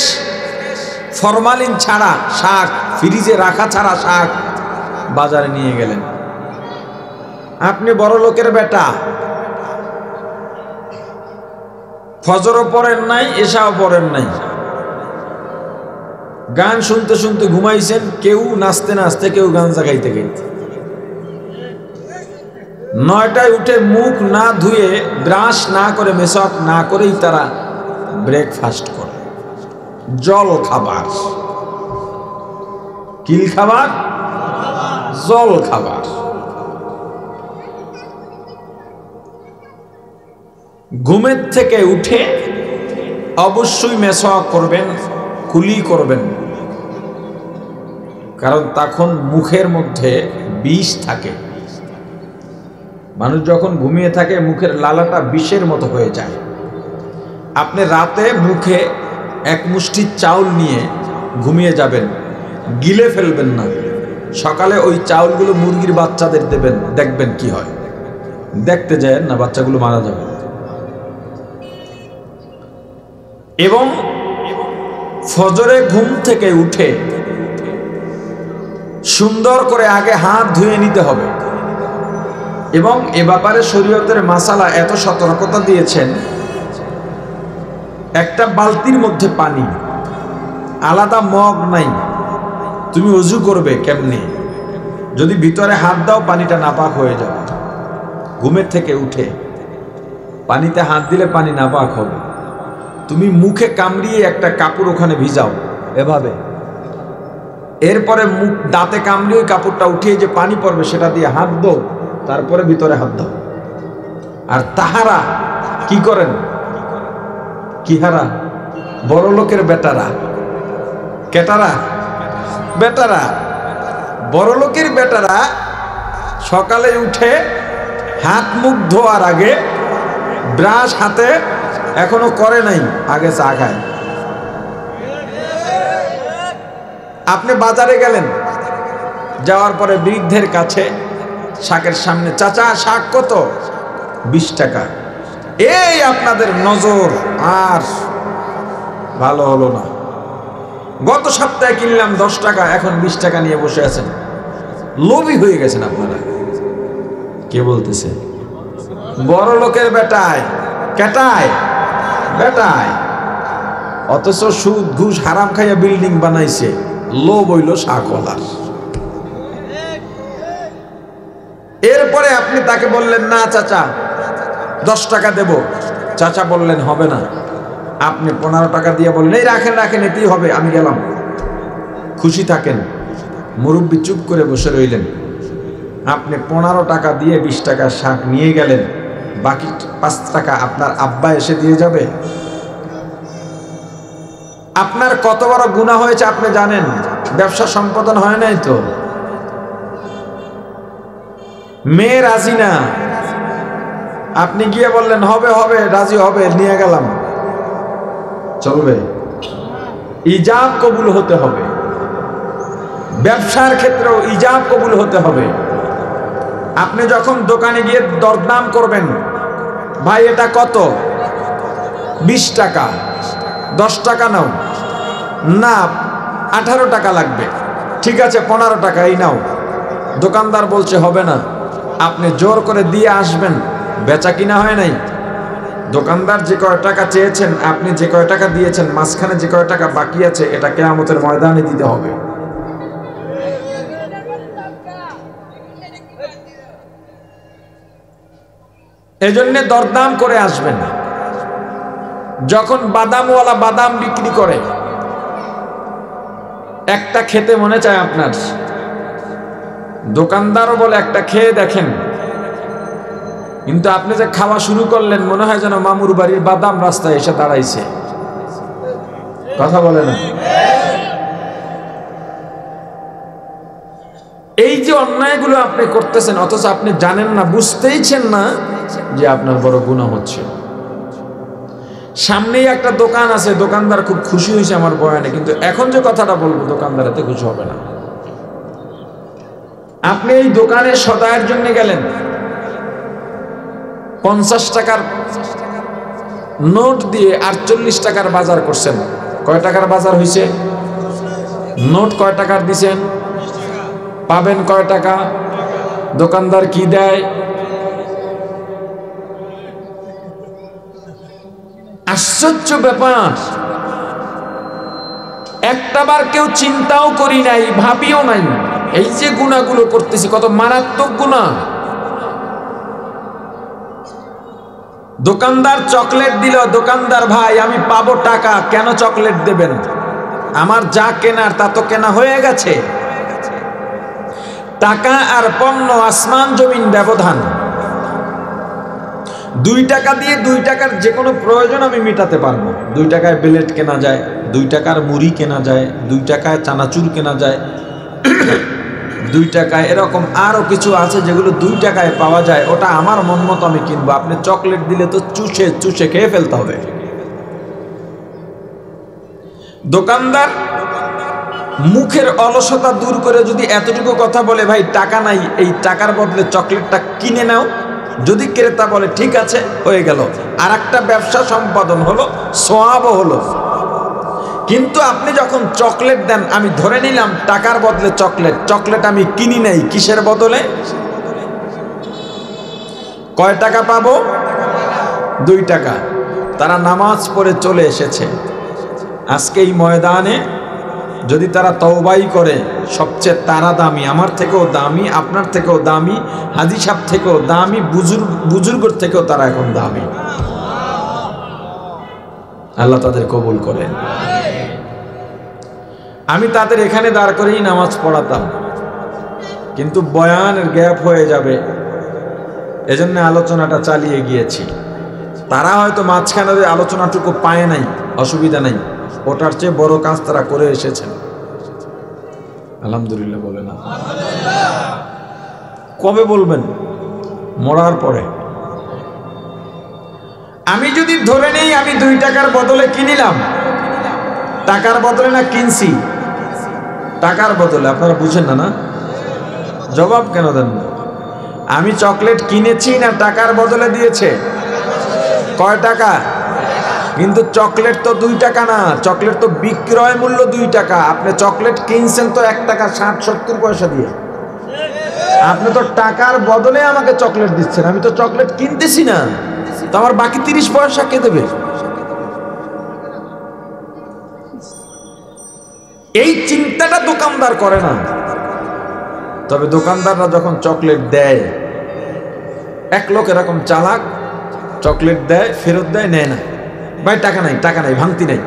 ফরমালিন ছাড়া শাক, ফ্রিজে রাখা ছাড়া শাক বাজারে নিয়ে গেলেন। আপনি বড় লোকের বেটা, ফজরও পড়েন নাই, এশাও পড়েন নাই, গান শুনতে শুনতে ঘুমাইছেন, কেউ নাচতে নাচতে, কেউ গাঞ্জা খাইতে খাইতে। 9টায় উঠে মুখ না ধুয়ে, ব্রাশ না করে, মেসওয়াক না করেই তারা ব্রেকফাস্ট করে। জল খাবার, কিল খাবার, জল খাবার। ঘুমের থেকে উঠে অবশ্যই মেসওয়াক করবেন, কুলি করবেন, কারণ তখন মুখের মধ্যে বিষ থাকে। মানুষ যখন ঘুমিয়ে থাকে, মুখের লালাটা বিষের মতো হয়ে যায়। আপনি রাতে মুখে এক মুষ্টি চাউল নিয়ে ঘুমিয়ে যাবেন, গিলে ফেলবেন না। সকালে ওই চাউলগুলো মুরগির বাচ্চাদের দেবেন, দেখবেন কি হয়। দেখতে যায় না, বাচ্চাগুলো মারা যাবে। এবং ফজরে ঘুম থেকে উঠে সুন্দর করে আগে হাত ধুয়ে নিতে হবে। এবং এ ব্যাপারে শরীয়তের মাসালা এত সতর্কতা দিয়েছেন, একটা বালতির মধ্যে পানি, আলাদা মগ নাই। তুমি ওযু করবে কেমনে? যদি ভিতরে হাত দাও, পানিটা নাপাক হয়ে যাবে। ঘুমের থেকে উঠে পানিতে হাত দিলে পানি নাপাক হবে। তুমি মুখে কামড়িয়ে একটা কাপড় ওখানে ভিজাও, এভাবে। এরপরে মুখ দাঁতে কামড়িয়ে কাপড়টা উঠিয়ে যে পানি পড়বে সেটা দিয়ে হাত দাও, তারপরে ভিতরে হাত দাও। আর তাহারা কি করেন? কি হারা? বড় লোকের বেটারা, কেটারা, বেটারা, বড় লোকের বেটারা সকালে উঠে হাত মুখ ধোয়ার আগে ব্রাশ হাতে এখনো করে নাই, আগে চা খায়। আপনি বাজারে গেলেন, যাওয়ার পরে বৃদ্ধের কাছে শাকের সামনে, চাচা শাক কত? 20 টাকা। এই আপনাদের নজর আর ভালো হলো না। গত সপ্তাহে কিনলাম 10 টাকা, এখন 20 টাকা নিয়ে বসে আছেন। লোভী হয়ে গেছেন আপনারা। কে বলতেছে? বড় লোকের বেটায়, কেটায়, বেটায়। অথচ সুদ ঘুষ হারাম খাইয়া বিল্ডিং বানাইছে, লোভ হইল শাকওয়ালার। এরপরে আপনি তাকে বললেন, না চাচা 10 টাকা দেব। চাচা বললেন হবে না। আপনি 15 টাকা দিয়ে বললেন, এই রাখেন রাখেন, এতেই হবে, আমি গেলাম। খুশি থাকেন। মুরব্বী চুপ করে বসে রইলেন, আপনি 15 টাকা দিয়ে 20 টাকার শাক নিয়ে গেলেন, বাকি 5 টাকা আপনার আব্বা এসে দিয়ে যাবে? আপনার কত বড় গুনাহ হয়েছে আপনি জানেন? ব্যবসা সম্পাদন হয় নাই তো। মেয়ে রাজি না, আপনি গিয়ে বললেন হবে হবে, রাজি হবে, নিয়ে গেলাম, চলবে? ইজাব কবুল হতে হবে। ব্যবসার ক্ষেত্রেও ইজাব কবুল হতে হবে। আপনি যখন দোকানে গিয়ে দরদাম করবেন, ভাই এটা কত? 20 টাকা, 10 টাকা নাও। না, 18 টাকা লাগবে। ঠিক আছে 15 টাকা এই নাও। দোকানদার বলছে হবে না, আপনি জোর করে দিয়ে আসবেন, বেচা কিনা হয় নাই। দোকানদার যে কয় টাকা চেয়েছেন, আপনি যে কয় টাকা দিয়েছেন, মাঝখানে যে কয় টাকা বাকি আছে, এটা কিয়ামতের ময়দানে দিতে হবে। এজন্য দরদাম করে আসবেন। যখন বাদামওয়ালা বাদাম বিক্রি করে, একটা খেতে মনে চায় আপনার, দোকানদারও বলে একটা খেয়ে দেখেন, কিন্তু আপনি যে খাওয়া শুরু করলেন, মনে হয় যেন মামুর বাড়ির বাদাম রাস্তায় এসে দাঁড়াইছে। কথা বলে না? এই যে অন্যায়গুলো আপনি করতেছেন, অথচ আপনি জানেন না, বুঝতেইছেন না যে আপনার বড় গুনাহ হচ্ছে। সামনেই একটা দোকান আছে, দোকানদার খুব খুশি হয়েছে আমার বয়ানে, কিন্তু এখন যে কথাটা বলবো দোকানদার এতে খুশি হবে না। আপনি এই দোকানে সদায়ের জন্য গেলেন, 50 টাকার নোট দিয়ে 48 টাকার বাজার করছেন। কয় টাকার বাজার হয়েছে? নোট কয় টাকার দিছেন? পাবেন কয় টাকা? দোকানদার কি দেয়? আশ্চর্য ব্যাপার। একটাবার কেউ চিন্তাও করি নাই, ভাবিও নাই, এই যে গুনাহগুলো করতেছি কত মারাত্মক গুনাহ। দোকানদার চকলেট দিল, দোকানদার ভাই আমি পাবো টাকা, কেন চকলেট দেবেন? আমার যা কেনার তা তো কেনা হয়ে গেছে। টাকা আর পণ্য আসমান জমিন ব্যবধান। 2 টাকা দিয়ে 2 টাকার যে কোনো প্রয়োজন আমি মেটাতে পারবো। 2 টাকায় ব্লেড কেনা যায়, 2 টাকার মুড়ি কেনা যায়, 2 টাকায় চানাচুর কেনা যায়, 2 টাকায় এরকম আরো কিছু আছে যেগুলো 2 টাকায় পাওয়া যায়। ওটা আমার মন মতো আমি কিনবো। আপনি চকলেট দিলে তো চুষে চুষে খেয়ে ফেলতে হবে। দোকানদার মুখের অলসতা দূর করে যদি এতটুকু কথা বলে, ভাই টাকা নাই, এই টাকার বদলে চকলেটটা কিনে নাও, যদি ক্রেতা বলে ঠিক আছে, হয়ে গেল, আর একটা ব্যবসা সম্পাদন হলো, সওয়াবও হলো। কিন্তু আপনি যখন চকলেট দেন, আমি ধরে নিলাম টাকার বদলে চকলেট, চকলেট আমি কিনি নাই, কিসের বদলে? কয় টাকা পাবো? 2 টাকা। তারা নামাজ পড়ে চলে এসেছে। আজকে এই ময়দানে যদি তারা তওবাই করে, সবচেয়ে তারা দামি, আমার থেকেও দামি, আপনার থেকেও দামি, হাজী সাহেব থেকেও দামি, বুজুর্গর থেকেও তারা এখন দামি। আল্লাহ তাদের কবুল করেন। আমি তাদের এখানে দাঁড় করেই নামাজ পড়াতাম, কিন্তু বয়ানের গ্যাপ হয়ে যাবে, এজন্য আলোচনাটা চালিয়ে গিয়েছি। তারা হয়তো মাঝখানে আলোচনাটুকু পায় নাই, অসুবিধা নাই, ওটার চেয়ে বড় কাজ তারা করে এসেছেন। আলহামদুলিল্লাহ বলে না? কবে বলবেন? মরার পরে। আমি যদি ধরে নেই আমি 2 টাকার বদলে কিনিলাম, টাকার বদলে না কিনছি? টাকার বদলে। আপনারা বুঝেন না? না জবাব কেন দেন না? আমি চকলেট কিনেছি না টাকার বদলে দিয়েছে? কয় টাকা? কিন্তু চকলেট তো 2 টাকা না, চকলেট তো বিক্রয় মূল্য 2 টাকা। আপনি চকলেট কিনছেন তো 1 টাকা 60-70 পয়সা দিয়ে। আপনি তো টাকার বদলে আমাকে চকলেট দিচ্ছেন, আমি তো চকলেট কিনতেছি না, তো আমার বাকি 30 পয়সা কে দেবে? এই চিন্তাটা দোকানদার করে না। তবে দোকানদাররা যখন চকলেট দেয়, এক লোক এরকম চালাক, চকলেট দেয়, ফেরত দেয়, নেয় না, ভাই টাকা নাই, টাকা নাই, ভাঙতি নাই।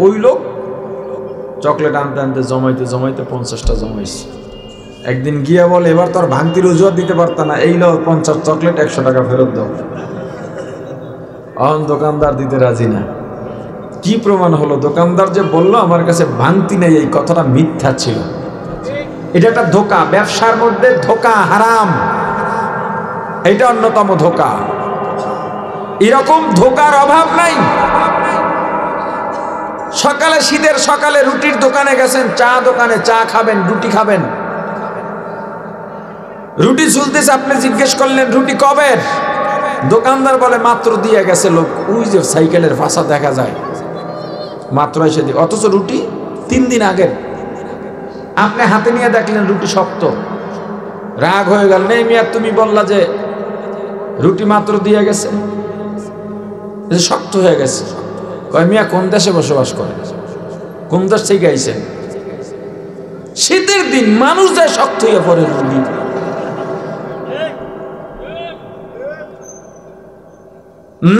ওই লোক চকলেট আনতে আনতে জমাইতে জমাইতে 50টা জমাইছে। একদিন গিয়া বলে, এবার তোর ভাঙতির অজুহাত দিতে পারতা না, এই লো 50 চকলেট, 100 টাকা ফেরত দাও। অন দোকানদার দিতে রাজি না। কি প্রমাণ হলো? দোকানদার যে বলল আমার কাছে ভাঙতি নেই, এই কথাটা মিথ্যা ছিল। এটা একটা ধোঁকা, ব্যবসার মধ্যে ধোঁকা হারাম, এটা অন্যতম ধোঁকা। এরকম ধোঁকার অভাব নাই। সকালে, শীতের সকালে রুটির দোকানে গেছেন, চা দোকানে চা খাবেন, রুটি খাবেন, রুটি ঝুলতেছে, আপনি জিজ্ঞেস করলেন রুটি কবের? দোকানদার বলে মাত্র দিয়ে গেছে লোক, ওই যে সাইকেলের ফাঁসা দেখা যায়, মাত্র এসে দিয়ে, অথচ রুটি 3 দিন আগের। আপনি হাতে নিয়ে দেখলেন রুটি শক্ত, রাগ হয়ে গেল, নেই মিয়া তুমি বললা যে রুটি মাত্র দিয়ে গেছে, শক্ত হয়ে গেছে। কয় মিয়া কোন দেশে বসবাস করে, কোন দেশ থেকে আইছেন? শীতের দিন মানুষ যায় শক্ত হয়ে পড়ে রুটি।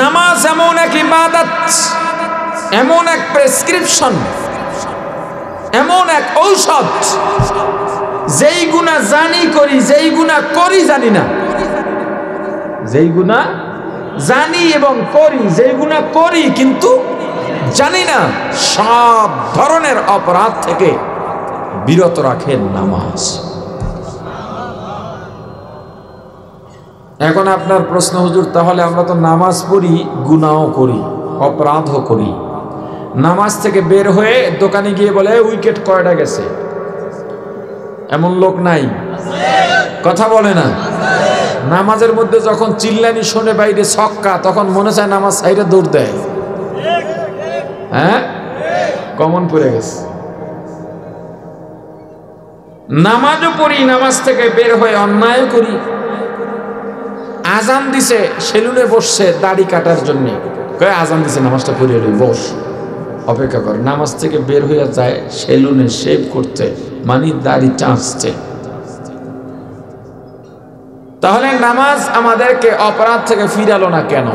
নামাজ এমন এক ইবাদত, এমন এক প্রেসক্রিপশন, এমন এক ঔষধ, যেই গুনাহ জানি করি, যেই গুনাহ করি জানি না, যেই গুনাহ জানি এবং করি, যেই গুনাহ করি কিন্তু জানি না, সব ধরনের অপরাধ থেকে বিরত রাখে নামাজ। এখন আপনার প্রশ্ন, হুজুর তাহলে আমরা তো নামাজ পড়ি, গুনাহও করি, অপরাধও করি, নামাজ থেকে বের হয়ে দোকানে গিয়ে বলে উইকেট কয়টা গেছে, এমন লোক নাই? কথা বলে না। নামাজের মধ্যে যখন চিল্লানি শোনে বাইরে ছক্কা, তখন মনে চায় নামাজ সাইডে দৌড় দেয়। হ্যাঁ, কমন পড়ে গেছে। নামাজও পড়ি, নামাজ থেকে বের হয়ে অন্যায় করি। আজান দিছে, সেলুনে বসছে দাড়ি কাটার জন্য, কয় আজান দিছে নামাজটা পড়ে এলি, বস, অপেক্ষা করে। নামাজ থেকে বের হয়ে যায় সেলুনে শেভ করতে, মানে দাড়ি চাঁচতে। তাহলে নামাজ আমাদেরকে অপরাধ থেকে ফিরালো না কেন?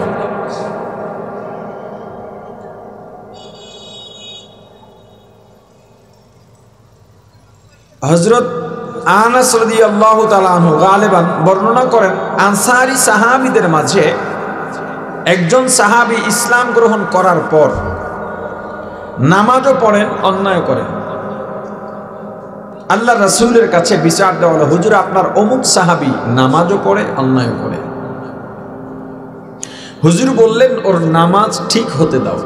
হযরত আনাস রাদিয়াল্লাহু তাআলা আনহু গালিবান বর্ণনা করেন, আনসারী সাহাবীদের মাঝে একজন সাহাবী ইসলাম গ্রহণ করার পর নামাজও পড়েন, অন্যায় করেন। আল্লাহ রাসূলের কাছে বিচার দেওয়া হলো, হুজুর আপনার অমুক সাহাবী নামাজও পড়ে, অন্যায় করে। হুজুর বললেন ওর নামাজ ঠিক হতে দাও।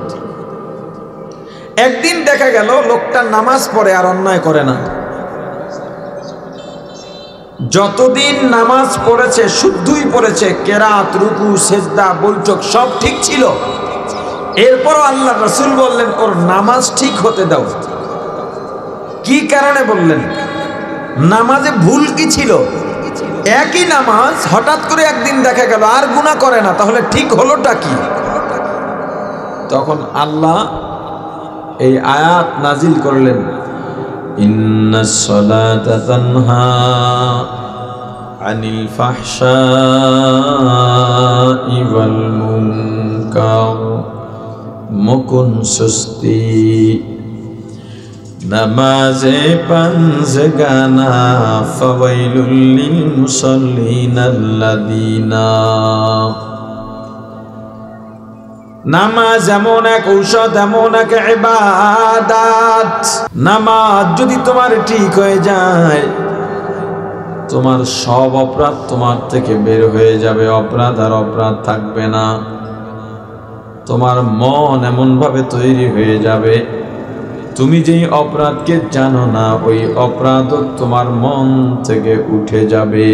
একদিন দেখা গেল লোকটা নামাজ পড়ে আর অন্যায় করে না। যতদিন নামাজ পড়েছে শুদ্ধই পড়েছে, কেরাত, রুকু, সেজদা, বৈঠক সব ঠিক ছিল। এরপরও আল্লাহ রাসূল বললেন ওর নামাজ ঠিক হতে দাও। কি কারণে বললেন? নামাজে ভুল কি ছিল? একই নামাজ হঠাৎ করে একদিন দেখা গেল আর গুনাহ করে না, তাহলে ঠিক হলোটা কি? তখন আল্লাহ এই আয়াত নাজিল করলেন, ইন্নাস সালাতা তানহা আনিল ফাহশাই ওয়াল মুনকার, মুকুন সুস্তি নামাজে পাঁচগানা, ফাওয়াইলুল লিল মুসাল্লিন আল্লাযিনা। নামাজ এমন এক ঔষধ, এমন এক ইবাদত, নামাজ যদি তোমার ঠিক হয়ে যায়, তোমার সব অপরাধ তোমার থেকে বের হয়ে যাবে, অপরাধ আর অপরাধ থাকবে না। তোমার মন এমন ভাবে তৈরি হয়ে যাবে, তুমি যেই অপরাধকে জানো না, ওই অপরাধ তোমার মন থেকে উঠে যাবে।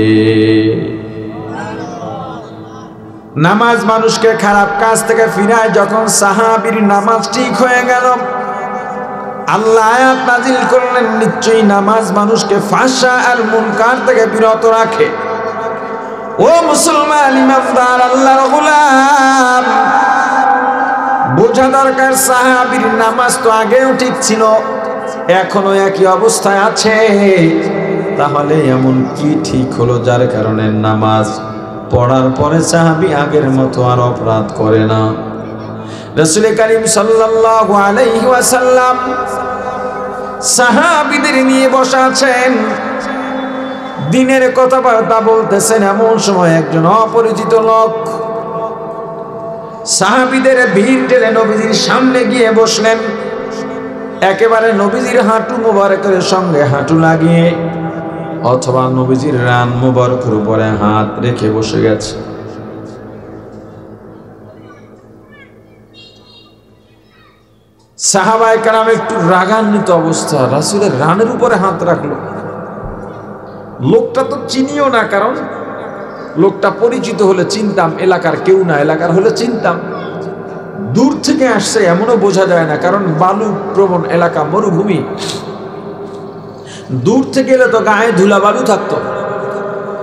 নামাজ মানুষকে খারাপ কাজ থেকে ফিরায়। যখন সাহাবীর নামাজ ঠিক হয়ে গেল, আল্লাহ আয়াত নাজিল করলেন, নিশ্চয়ই নামাজ মানুষকে ফাহশা আর মুনকার থেকে বিরত রাখে। ও মুসলমান ইমানদার, আল্লাহর গোলাম, বোঝা দরকার সাহাবীর নামাজ তো আগেও ঠিক ছিল, এখনো একই অবস্থায় আছে। তাহলে এমন কি ঠিক হলো যার কারণে নামাজ পড়ার পরে সাহাবী আগের মতো আর অপরাধ করে না? রাসূল কারীম সাল্লাল্লাহু আলাইহি ওয়াসাল্লাম সাহাবীদের নিয়ে বসা আছেন, দিনের কথাবার্তা বলতেছেন। এমন সময় একজন অপরিচিত লোক সাহাবীদের ভিড় ঠেলে নবীজির সামনে গিয়ে বসলেন। একেবারে নবীজির হাঁটু মোবারকের সঙ্গে হাঁটু লাগিয়ে অথবা নবীজির রান মোবারকের উপরে হাত রেখে বসে গেছে। সাহাবায়ে কেরাম একটু রাগান্বিত অবস্থা, রাসূলের রানের উপরে হাত রাখলো। লোকটা তো চিনিও না, কারণ লোকটা পরিচিত হলে চিনতাম, এলাকার কেউ না, এলাকার হলে চিনতাম। দূর থেকে আসছে এমনও বোঝা যায় না, কারণ বালু প্রবণ এলাকা, মরুভূমি। দূর থেকে এলে তো গায়ে ধুলা বালু থাকতো,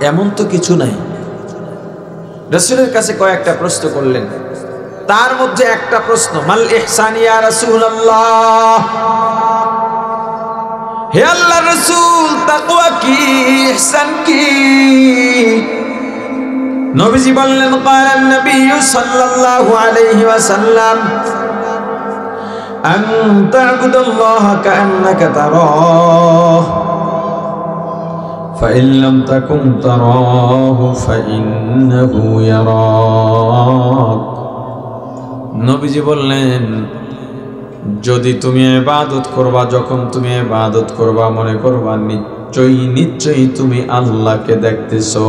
এমন তো কিছু নাই। রাসূলের কাছে কয়েকটা প্রশ্ন করলেন, তার মধ্যে একটা প্রশ্ন, মাল ইহসান ইয়া রাসূলুল্লাহ, হে আল্লাহর রাসূল, তাকওয়া কি, ইহসান কি? নবীজি বললেন, ক্বালান নবী সাল্লাল্লাহু আলাইহি ওয়াসাল্লাম, আন তা'বুদাল্লাহা কাআন্নাকা তারাহ, ফাইন লাম তাকুন তারাহু ফাইন্নাহু ইয়ারাক। নবীজি বললেন, যদি তুমি ইবাদত করবা, যখন তুমি ইবাদত করবা, মনে করবা নিশ্চয়ই তুমি আল্লাহকে দেখতেছো।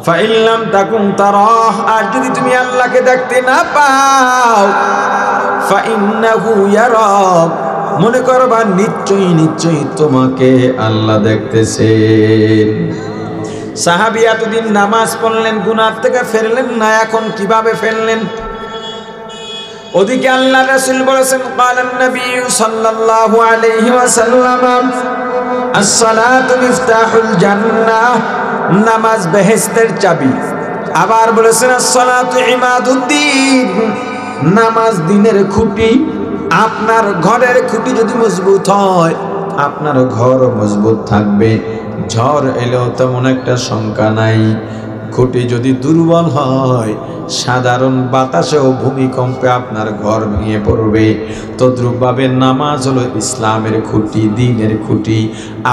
ফাইন লাম তাকুন তারাহ, আর যদি তুমি আল্লাহকে দেখতে না পাও, ফাইন্নাহু ইয়ারাক, মনে করবা নিশ্চয়ই তোমাকে আল্লাহ দেখতেছেন। সাহাবী এতদিন নামাজ পড়লেন, গুনাহ থেকে ফিরলেন না, এখন কিভাবে ফিরলেন? ওদিকে আল্লাহ রাসূল বলেছেন, ক্বালান নবী সাল্লাল্লাহু আলাইহি ওয়াসাল্লাম, আস-সালাতু মিফতাহুল জান্নাহ, নামাজ বেহেশতের চাবি। আবার বলেছেন, আস-সালাতু ইমাদুদ্দিন, নামাজ দিনের খুঁটি। আপনার ঘরের খুঁটি যদি মজবুত হয়, আপনার ঘর মজবুত থাকবে, ঝড় এলেও তেমন একটা শঙ্কা নাই। খুঁটি যদি দুর্বল হয়, সাধারণ বাতাসেও ভূমিকম্পে আপনার ঘর ভেঙে পড়বে। তদ্রূপভাবে নামাজ হলো ইসলামের খুঁটি, দ্বীনের খুঁটি।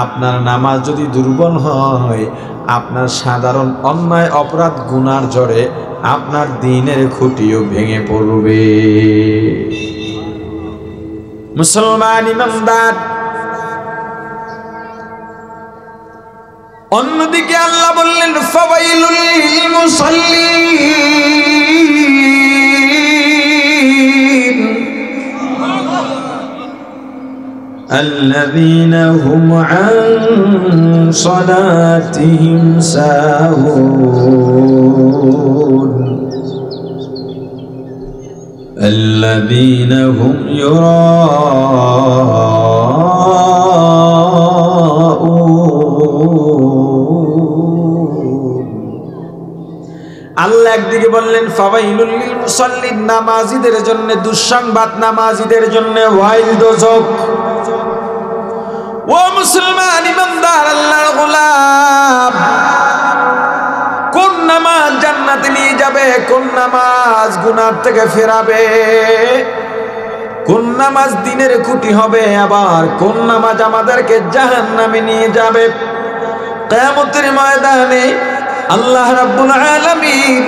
আপনার নামাজ যদি দুর্বল হয়, আপনার সাধারণ অন্যায় অপরাধ গুনার ঝড়ে আপনার দ্বীনের খুঁটিও ভেঙে পড়বে। মুসলমান ইমানদার, অন্যদিকে আল্লাহ বললেন, ফাওয়াইলুল লিল মুসাল্লিন আল্লাযীনা হুম আন সালাতিহিম সাহুন আল্লাযীনা হুম আল্লাহ একদিকে বললেন ফাওয়াইলুল লিল মুসাল্লিন, নামাজীদের জন্য দুঃসংবাদ, নামাজীদের জন্য ওয়াইল দোজখ। ও মুসলমান ইমানদার, আল্লাহর গোলাম, কোন নামাজ জান্নাতে নিয়ে যাবে, কোন নামাজ গুনাহ থেকে ফেরাবে, কোন নামাজ দ্বীনের খুঁটি হবে, আবার কোন নামাজ আমাদেরকে জাহান্নামে নিয়ে যাবে। কিয়ামতের ময়দানে আল্লাহ রাব্বুল আলামিন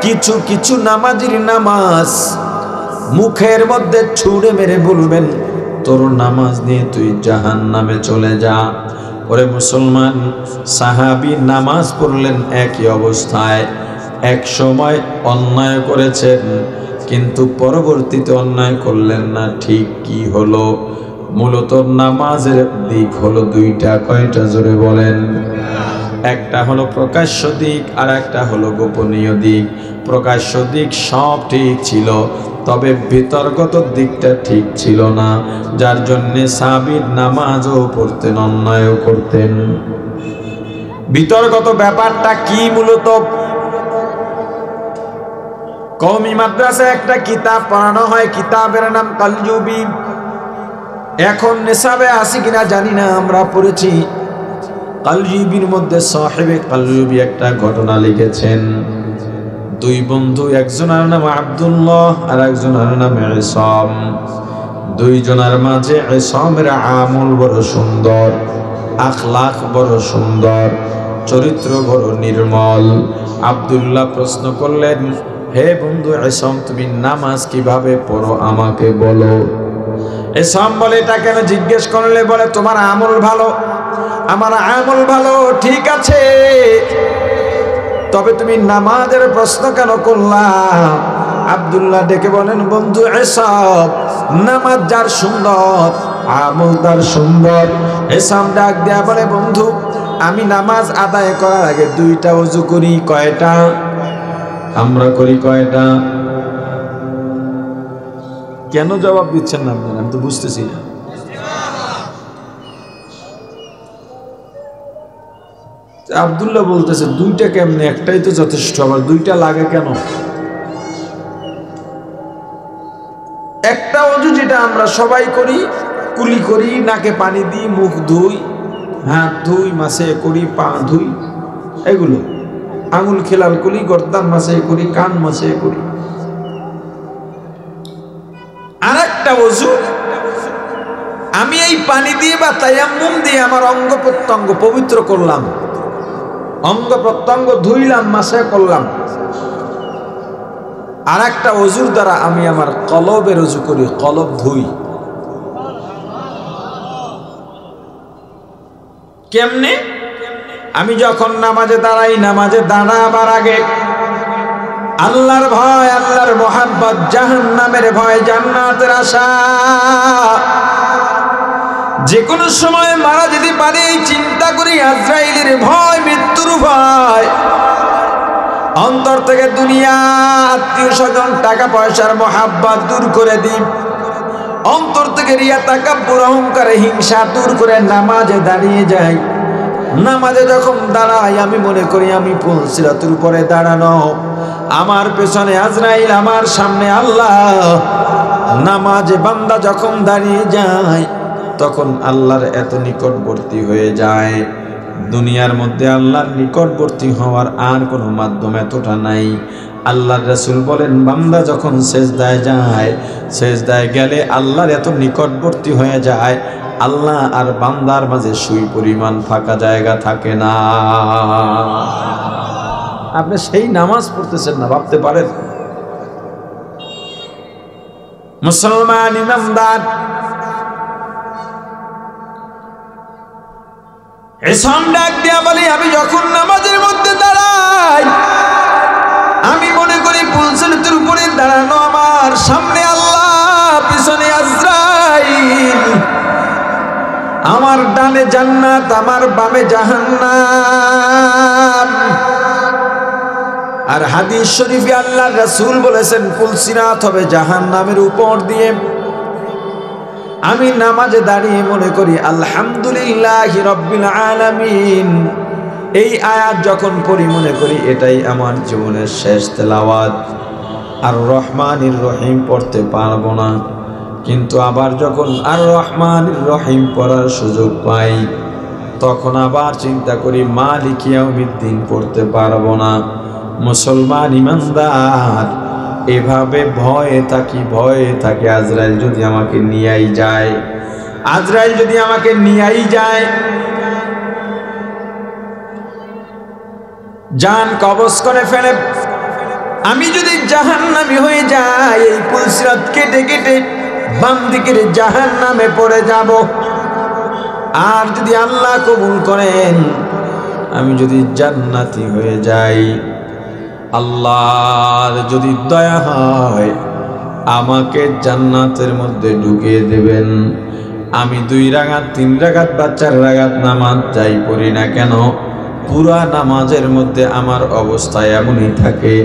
কিছু কিছু নামাজির নামাজ মুখের মধ্যে ছুঁড়ে মেরে বলবেন, তোর নামাজ নিয়ে তুই জাহান্নামে চলে যা। ওরে মুসলমান, সাহাবী নামাজ পড়লেন একই অবস্থায়, এক সময় অন্যায় করেছেন, কিন্তু পরবর্তীতে অন্যায় করলেন না। ঠিক কি হলো? মূলত নামাজের দিক হলো দুইটা। কয়টা? জোরে বলেন। একটা হলো প্রকাশ্য দিক, আর একটা হলো গোপনীয় দিক। প্রকাশ্য দিক সব ঠিক ছিল, তবে বিতর্কত দিকটা ঠিক ছিল না, যার জন্য সাহাবী নামাজও পড়তেন, অন্যায়ও করতেন। বিতর্কত ব্যাপারটা কি? মূলত কওমি মাদ্রাসায় একটা কিতাব পড়ানো হয়, কিতাবের নাম কালজুবি। এখন নিসাবে আসি কিনা জানি না, আমরা পড়েছি। কালজুবির মধ্যে সাহেবে কালজুবি একটা ঘটনা লিখেছেন। দুই বন্ধু, একজনের নাম আব্দুল্লাহ আর একজনের নাম ইসাম। দুইজনের মাঝে ইসামের আমল বড় সুন্দর, আখলাক বড় সুন্দর, চরিত্র বড় নির্মল। আব্দুল্লাহ প্রশ্ন করলেন, হে বন্ধু ইসাম, তুমি নামাজ কিভাবে পড়ো আমাকে বলো। ইসাম বলে, এটা কেন জিজ্ঞেস করলে? বলে, তোমার আমল ভালো, আমার আমল ভালো, ঠিক আছে, তবে তুমি নামাজের প্রশ্ন কেন করলা? আব্দুল্লাহ ডেকে বলেন, বন্ধু ইসাম, নামাজ যার সুন্দর, আমল তার সুন্দর। ইসাম ডাক দেয়া বলে, বন্ধু, আমি নামাজ আদায় করার আগে 2টা ওযু করি। কয়টা? আমরা করি কয়টা? কেন জবাব দিচ্ছেন না আপনারা? আমি তো বুঝতেছি না। আব্দুল্লাহ বলতেছে, 2টা কেমনে? একটাই তো যথেষ্ট, আবার 2টা লাগে কেন? একটা ওযু যেটা আমরা সবাই করি, কুলি করি, নাকে পানি দিই, মুখ ধুই, হাত ধুই, মাসে করি, পা ধুই, এগুলো আঙুল খেলাল করি, গর্দান মাসে করি, কান মাসে করি। আর একটা ওযু আমি এই পানি দিয়ে বা তায়াম্মুম দিয়ে আমার অঙ্গ প্রত্যঙ্গ পবিত্র করলাম, অঙ্গ প্রত্যঙ্গ ধুইলাম, মাসে করলাম। আর একটা ওযুর দ্বারা আমি আমার কলবের ওযু করি, কলব ধুই। কেমনে? আমি যখন নামাজে দাঁড়াই, নামাজে দাঁড়াবার আগে আল্লাহর ভয়, আল্লাহর মোহাব্বত, জাহান্নামের ভয়, জান্নাতের আশা, যে কোনো সময় মারা যেতে পারে এই চিন্তা করি, আজরাইলের ভয়, মৃত্যুর ভয়, অন্তর থেকে দুনিয়া, আত্মীয় স্বজন, টাকা পয়সার মোহাব্বত দূর করে দিই, অন্তর থেকে রিয়া, তাকাব্বুর, অহংকার, হিংসা দূর করে নামাজে দাঁড়িয়ে যাই। নামাজে যখন দাঁড়াই আমি মনে করি আমি পুলসিরাতের উপরে দাঁড়ানো, আমার পেছনে আজরাইল, আমার সামনে আল্লাহ। নামাজে বান্দা যখন দাঁড়িয়ে যায় তখন আল্লাহর এত নিকটবর্তী হয়ে যায়, দুনিয়ার মধ্যে আল্লাহর নিকটবর্তী হওয়ার আর কোনো মাধ্যম এতটা নাই। আল্লাহর রাসূল বলেন, বান্দা যখন সেজদায় যায়, সেজদায় গেলে আল্লাহর এত নিকটবর্তী হয়ে যায়, আল্লাহ আর বান্দার মাঝে সুই পরিমাণ ফাঁকা জায়গা থাকে না। আপনি সেই নামাজ পড়তেছেন না, ভাবতে পারেন? মুসলমান ইমানদার ইসাম ডাক দিয়া বলি, আমি যখন নামাজের মধ্যে দাঁড়াই আমি মনে করি পুলসিরাতের উপরে দাঁড়ানো, আমার সামনে আল্লাহ, পিছনে আজরাইল, আমার ডানে জান্নাত, আমার বামে জাহান্নাম। আর হাদিস শরীফে আল্লাহর রাসূল বলেছেন, পুলসিরাত হবে জাহান্নামের উপর দিয়ে। আমি নামাজে দাঁড়িয়ে মনে করি আলহামদুলিল্লাহি রাব্বিল আলামিন। এই আয়াত যখন পড়ি মনে করি এটাই আমার জীবনের শেষ তেলাওয়াত, আর রহমানির রহিম পড়তে পারবো না। কিন্তু আবার যখন আর রহমানির রহিম পড়ার সুযোগ পাই তখন আবার চিন্তা করি মালিক ইয়াউমিদ্দিন পড়তে পারবো না। মুসলমান ইমানদার, এভাবে ভয়ে থাকি আজরাইল যদি আমাকে নিয়েই যায়, আজরাইল যদি আমাকে নিয়েই যায়, জান কবজ করে ফেলে, আমি যদি জাহান্নামী হয়ে যাই, এই পুলসিরাত কেটে কেটে বাম দিকের জাহান্নামে পড়ে যাব। আর যদি আল্লাহ কবুল করেন আমি যদি জান্নাতি হয়ে যাই, আল্লাহর যদি দয়া হয় আমাকে জান্নাতের মধ্যে ঢুকিয়ে দেবেন। আমি 2 রাকাত 3 রাকাত বা 4 রাকাত নামাজ যাই পড়ি না কেন, পুরা নামাজের মধ্যে আমার অবস্থা এমনই থাকে।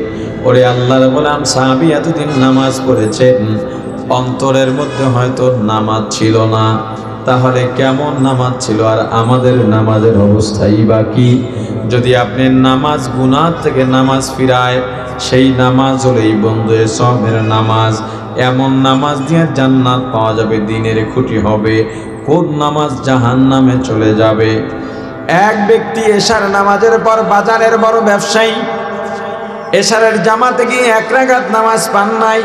ওরে আল্লাহর গোলাম, সাহাবী এতদিন নামাজ পড়েছেন, অন্তরের মধ্যে হয়তো নামাজ ছিল না, তাহলে কেমন নামাজ ছিল আর আমাদের নামাজের অবস্থাই বা কি? যদি আপনি নামাজ গুনাহ থেকে নামাজ ফিরায়, সেই নামাজ হলেই বন্ধু সবের নামাজ। এমন নামাজ দিয়ে জান্নাত পাওয়া যাবে, দিনের খুঁটি হবে। কোন নামাজ জাহান্নামে চলে যাবে। এক ব্যক্তি এশার নামাজের পর বাজারের বড় ব্যবসায়ী, এশারের জামাতে গিয়ে 1 রাকাত নামাজ পান নাই।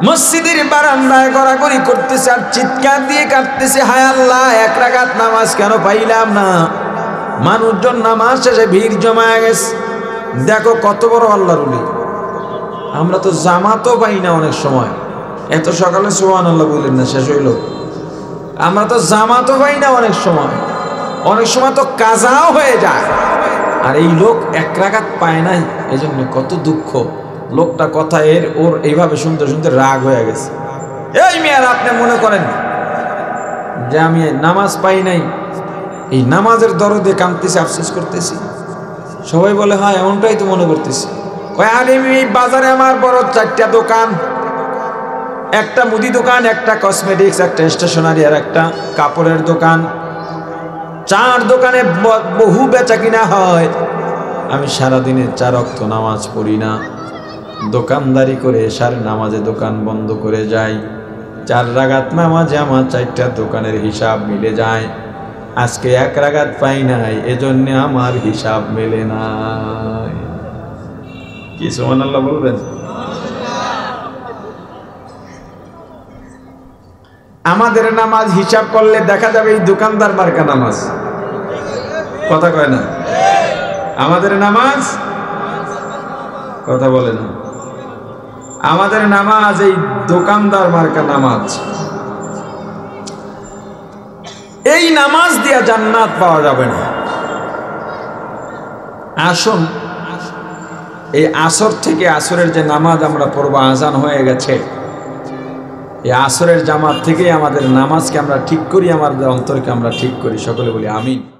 মসজিদের বারান্দায় গড়াগড়ি করতেছে আর চিৎকার দিয়ে কাটতেছে, হায় আল্লাহ, 1 রাকাত নামাজ কেন পাইলাম না। মানুষজন নামাজ শেষে ভিড় জমায়ে গেছে। দেখো কত বড় আল্লাহর ওলি। আমরা তো জামাতও পাই না অনেক সময়। এত সকালে সুবহানাল্লাহ বললেন না, শেষ হইল। আমরা তো জামাতও পাই না অনেক সময় তো কাজাও হয়ে যায়। আর এই লোক 1 রাকাত পায় নাই, এই জন্য কত দুঃখ। লোকটা কথা ওর এইভাবে শুনতে শুনতে রাগ হয়ে গেছে। এই মেয়ার, আপনি মনে করেন যে আমি নামাজ পাই নাই, এই নামাজের দরদে কাঁদতেছি, আফসোস করতেছি? সবাই বলে হ্যাঁ, এমনটাই তো মনে করতেছি। আর এই বাজারে আমার বড় 4টা দোকান, একটা মুদি দোকান, একটা কসমেটিক্স, একটা স্টেশনারি আর একটা কাপড়ের দোকান। 4 দোকানে বহু বেচা কিনা হয়। আমি সারাদিনে 4 ওয়াক্ত নামাজ পড়ি না, দোকানদারি করে এশার নামাজে দোকান বন্ধ করে যাই। 4 রাকাত নামাজে আমার 4টা দোকানের হিসাব মিলে যায়। আজকে 1 রাকাত পাই নাই, এজন্য আমার হিসাব মেলে নাই। কি সুবহানাল্লাহ বলবেন? আমাদের নামাজ হিসাব করলে দেখা যাবে এই দোকানদার মার্কা নামাজ। কথা কয় না? আমাদের নামাজ, কথা বলে না, আমাদের নামাজ এই দোকানদার মার্কা নামাজ। এই নামাজ দিয়া জান্নাত পাওয়া যাবে না। আসুন, এই আসর থেকে, আসরের যে নামাজ আমরা পড়বো, আজান হয়ে গেছে, এই আসরের জামাত থেকেই আমাদের নামাজকে আমরা ঠিক করি, আমাদের অন্তরকে আমরা ঠিক করি। সকলে বলি আমিন।